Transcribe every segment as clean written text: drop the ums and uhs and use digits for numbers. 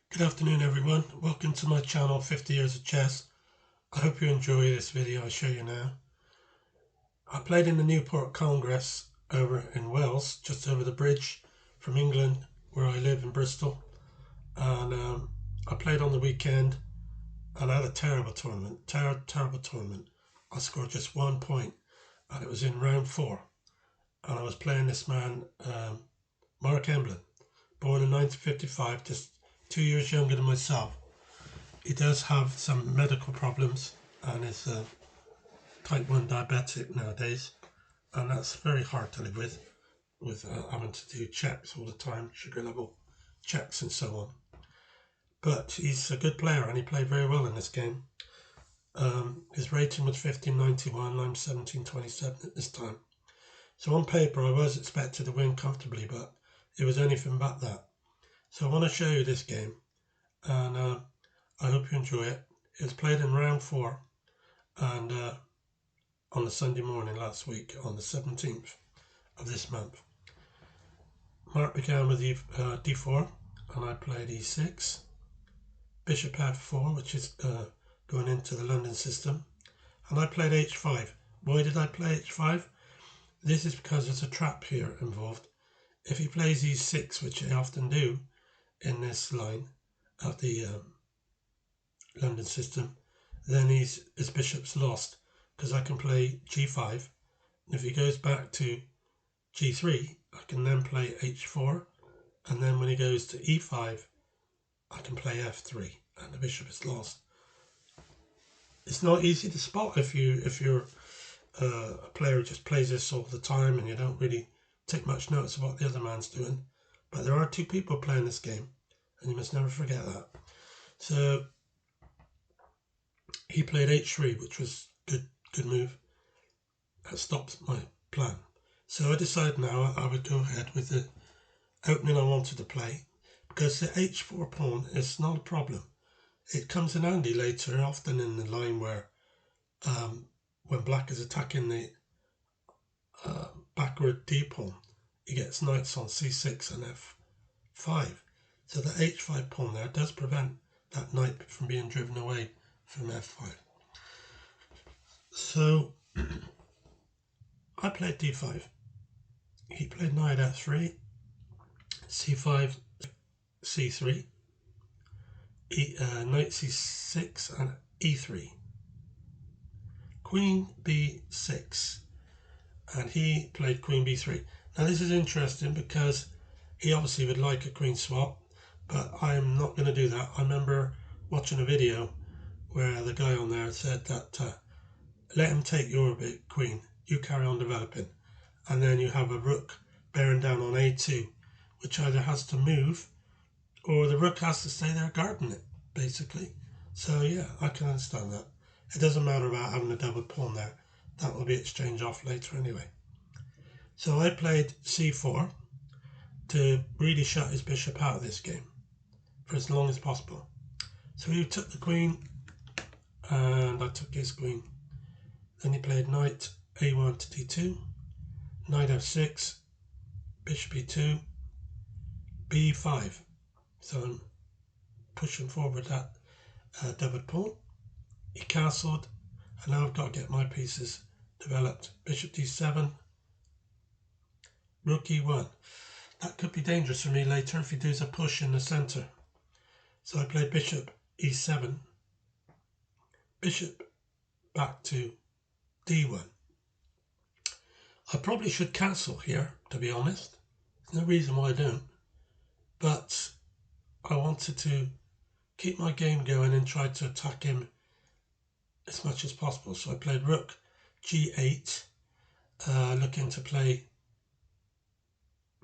Good afternoon everyone, welcome to my channel 50 Years of Chess. I hope you enjoy this video I show you now. I played in the Newport Congress over in Wales, just over the bridge from England where I live in Bristol, and I played on the weekend and I had a terrible tournament, terrible tournament. I scored just 1 point and it was in round 4 and I was playing this man, Emblem, born in 1955, just 2 years younger than myself. He does have some medical problems and is type 1 diabetic nowadays, and that's very hard to live with having to do checks all the time, sugar level checks and so on. But he's a good player and he played very well in this game. His rating was 1591, I'm 1727 at this time. So on paper I was expected to win comfortably, but it was anything but that. So I want to show you this game, and I hope you enjoy it. It was played in round 4 and on the Sunday morning last week, on the 17th of this month. Mark began with d4 and I played e6, bishop f4, which is going into the London system, and I played h5. Why did I play h5? This is because there's a trap here involved. If he plays e6, which I often do in this line of the London system, then his bishop's lost, because I can play g5, and if he goes back to g3 I can then play h4, and then when he goes to e5 I can play f3 and the bishop is lost. It's not easy to spot if you're a player who just plays this all the time and you don't really take much notice of what the other man's doing, but there are 2 people playing this game and you must never forget that. So he played h3, which was good move. That stops my plan. So I decided now I would go ahead with the opening I wanted to play, because the h4 pawn is not a problem. It comes in handy later, often in the line where when black is attacking the backward d pawn, he gets knights on c6 and f5. So the h5 pawn there does prevent that knight from being driven away from f5. So I played d5. He played knight f3, c5, c3, knight c6 and e3, queen b6, and he played queen b3. Now this is interesting because he obviously would like a queen swap, but I'm not going to do that. I remember watching a video where the guy on there said that let him take your bit queen, you carry on developing, and then you have a rook bearing down on a2, which either has to move or the rook has to stay there guarding it, basically. So yeah, I can understand that. It doesn't matter about having a double pawn there. That will be exchanged off later anyway. So I played c4 to really shut his bishop out of this game for as long as possible. So he took the queen and I took his queen. Then he played knight a1 to d2, knight f6, bishop e2, b5. So I'm pushing forward that double pawn. He castled, and now I've got to get my pieces developed. Bishop d7, rook e1. That could be dangerous for me later if he does a push in the centre. So I played bishop e7, bishop back to d1. I probably should castle here, to be honest. There's no reason why I don't, but I wanted to keep my game going and try to attack him as much as possible. So I played rook g8, looking to play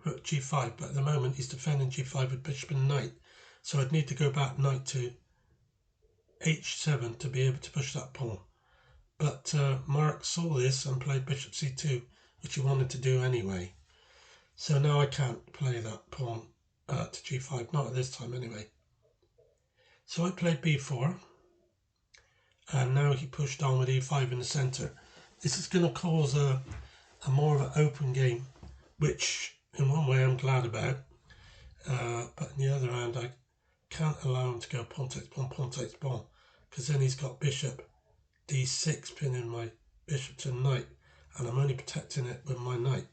rook g5, but at the moment he's defending g5 with bishop and knight, so I'd need to go back knight to h7 to be able to push that pawn. But Mark saw this and played bishop c2, which he wanted to do anyway. So now I can't play that pawn to g5, not at this time anyway. So I played b4, and now he pushed on with e5 in the centre. This is going to cause a more of an open game, which in one way I'm glad about, but on the other hand I can't allow him to go pawn takes pawn, because then he's got bishop d6 pinning my bishop to knight, and I'm only protecting it with my knight.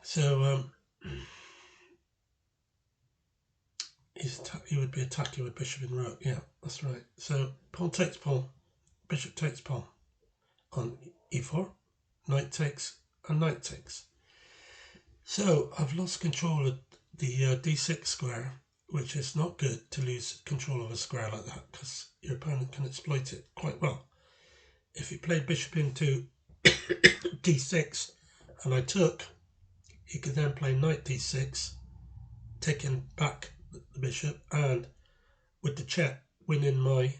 So he would be attacking with bishop and rook. Yeah, that's right. So pawn takes pawn, bishop takes pawn on e4, knight takes, and knight takes. So I've lost control of the d6 square, which is not good to lose control of a square like that, because your opponent can exploit it quite well. If he played bishop into d6 and I took, he could then play knight d6, taking back the bishop, and with the check winning my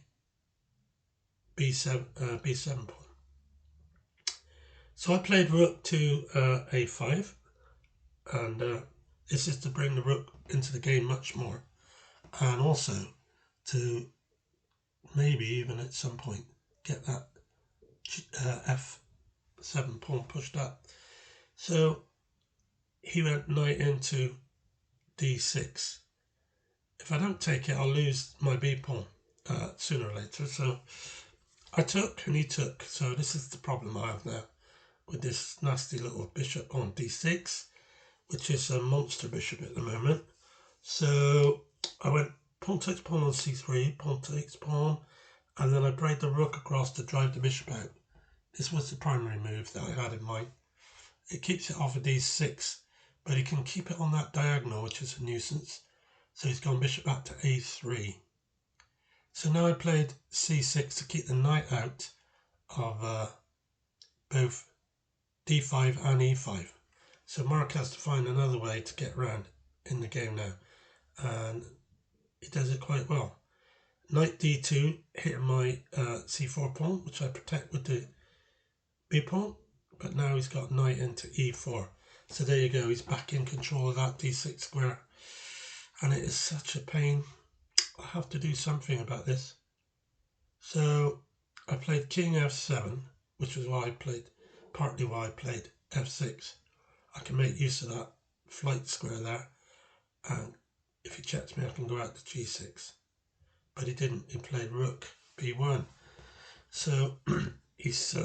b7 pawn. So I played rook to a5, and this is to bring the rook into the game much more, and also to maybe even at some point get that f7 pawn pushed up. So he went knight into d6. If I don't take it, I'll lose my b pawn sooner or later. So I took and he took. So this is the problem I have now with this nasty little bishop on d6, which is a monster bishop at the moment. So I went pawn takes pawn on c3, pawn takes pawn, and then I played the rook across to drive the bishop out. This was the primary move that I had in mind. It keeps it off of d6, but he can keep it on that diagonal, which is a nuisance. So he's gone bishop back to a3. So now I played c6 to keep the knight out of both d5 and e5. So Mark has to find another way to get around in the game now, and he does it quite well. Knight d2 hitting my c4 pawn, which I protect with the b pawn, but now he's got knight into e4. So there you go, he's back in control of that d6 square, and it is such a pain. I have to do something about this. So I played king f7, which was partly why I played f6. I can make use of that flight square there, and if he checks me I can go out to g6. But he didn't, he played rook b1. So he's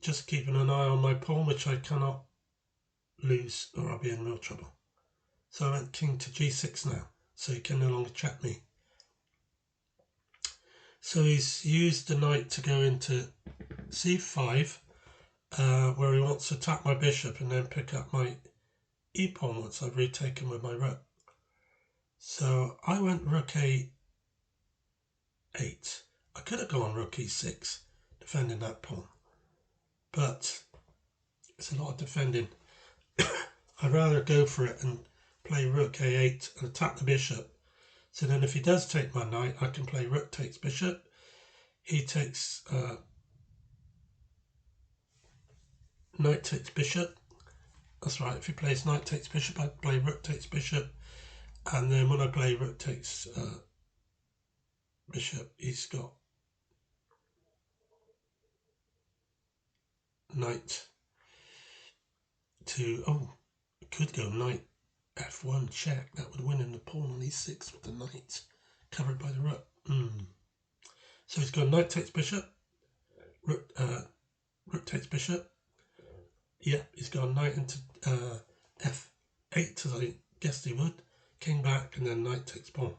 just keeping an eye on my pawn, which I cannot lose or I'll be in real trouble. So I went king to g6 now, so he can no longer check me. So he's used the knight to go into c5, where he wants to attack my bishop and then pick up my e-pawn once I've retaken with my rook. So I went rook a8. I could have gone rook e6, defending that pawn, but it's a lot of defending. I'd rather go for it and play rook a8 and attack the bishop. So then if he does take my knight, I can play rook takes bishop. He takes knight takes bishop. That's right, if he plays knight takes bishop, I play rook takes bishop. And then when I play rook takes bishop, he's got knight to, could go knight f1 check. That would win him the pawn on e6 with the knight covered by the rook. So he's got knight takes bishop, rook takes bishop. Yeah, he's got knight into f8, as I guessed he would. King back, and then knight takes pawn.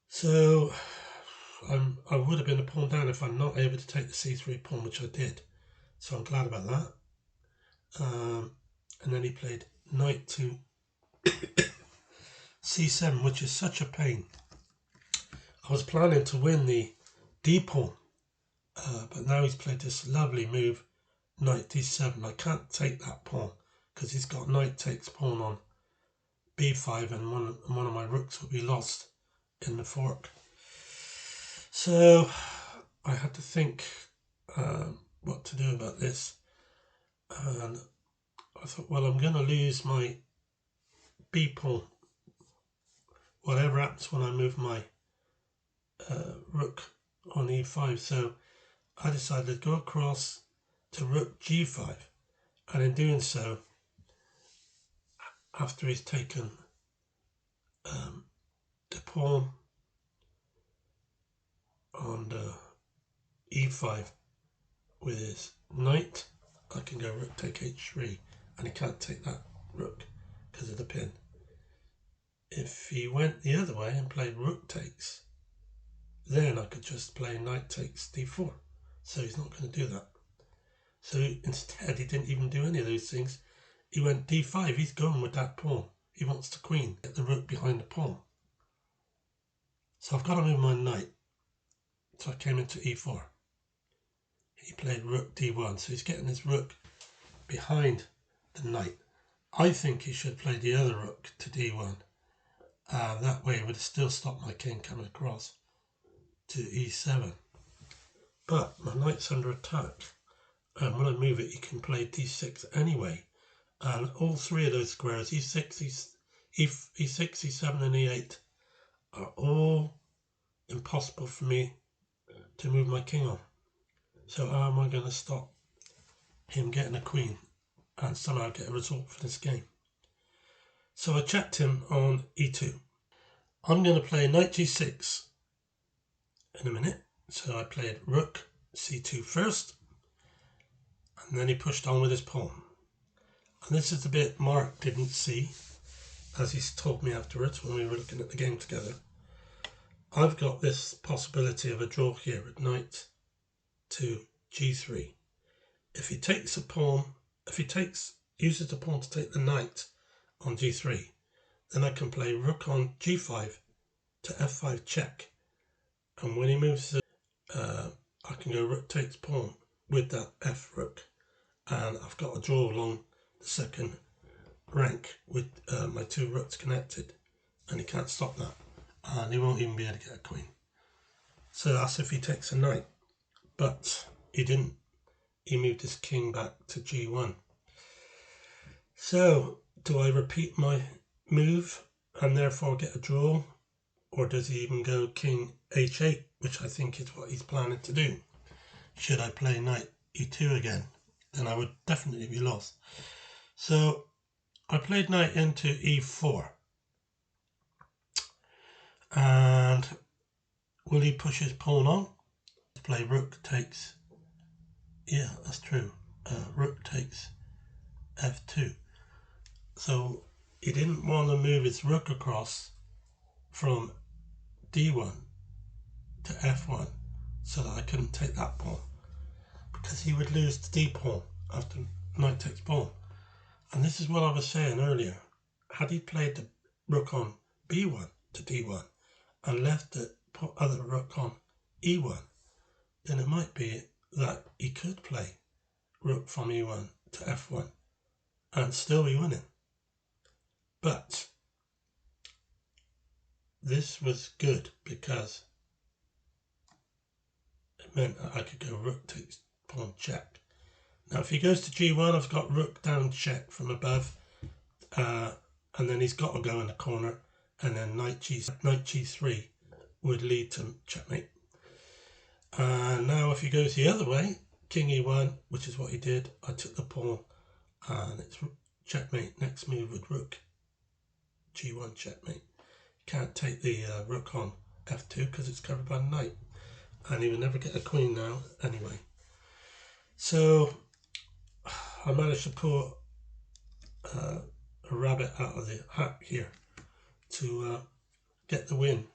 So I would have been a pawn down if I'm not able to take the c3 pawn, which I did. So I'm glad about that. And then he played knight to c7, which is such a pain. I was planning to win the d pawn, but now he's played this lovely move, knight d7. I can't take that pawn because he's got knight takes pawn on b5, and one of my rooks will be lost in the fork. So I had to think what to do about this, and I thought, well, I'm going to lose my b pawn, whatever happens when I move my rook on e5. So I decided to go across to rook g5, and in doing so, after he's taken pawn on the e5 with his knight, I can go rook take h3, and he can't take that rook because of the pin. If he went the other way and played rook takes, then I could just play knight takes d4. So he's not going to do that. So instead, he didn't even do any of those things. He went d5. He's going with that pawn. He wants the queen, get the rook behind the pawn. So I've got to move my knight. So I came into e4. He played rook d1. So he's getting his rook behind the knight. I think he should play the other rook to d1. That way it would still stop my king coming across to e7. But my knight's under attack. And when I move it, he can play d6 anyway. And all three of those squares, e6, e7 and e8, are all impossible for me to move my king on. So how am I going to stop him getting a queen and somehow get a result for this game? So I checked him on e2. I'm going to play knight g6 in a minute. So I played rook c2 first, and then he pushed on with his pawn. And this is the bit Mark didn't see, as he told me afterwards when we were looking at the game together. I've got this possibility of a draw here with knight to g3. If he takes a pawn, uses the pawn to take the knight on g3, then I can play rook on g5 to f5 check. And when he moves I can go rook takes pawn with that f rook, and I've got a draw along the second rank with my two rooks connected, and he can't stop that, and he won't even be able to get a queen. So that's if he takes a knight, but he didn't. He moved his king back to g1. So do I repeat my move and therefore get a draw, or does he even go king h8, which I think is what he's planning to do? Should I play knight e2 again? Then I would definitely be lost. So I played knight into e4. And will he push his pawn on? Play rook takes. Yeah, that's true. Rook takes f2. So he didn't want to move his rook across from d1 to f1 so that I couldn't take that pawn, because he would lose the d pawn after knight takes pawn. And this is what I was saying earlier. Had he played the rook on b1 to d1 and left the other rook on e1, then it might be that he could play rook from e1 to f1 and still be winning. But this was good because it meant that I could go rook takes pawn check. Now if he goes to g1, I've got rook down check from above, and then he's got to go in the corner, and then knight g3 would lead to checkmate. And now if he goes the other way, king e1, which is what he did, I took the pawn, and it's checkmate. Next move with rook g1 checkmate. Can't take the rook on f2 because it's covered by the knight, and he will never get a queen now anyway. So I managed to pull a rabbit out of the hat here to get the win.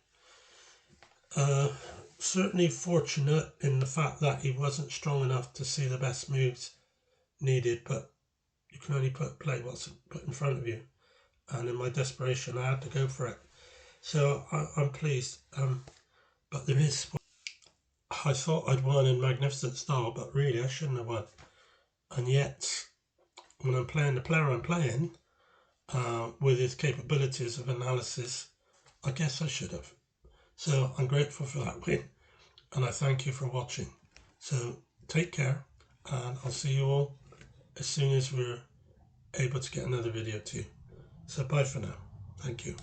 Certainly fortunate in the fact that he wasn't strong enough to see the best moves needed, but you can only play what's put in front of you, and in my desperation I had to go for it. So I'm pleased, but there is, I thought I'd won in magnificent style, but really I shouldn't have won. And yet when I'm playing the player I'm playing, with his capabilities of analysis, I guess I should have. So I'm grateful for that win, and I thank you for watching. So take care, and I'll see you all as soon as we're able to get another video to you. So bye for now. Thank you.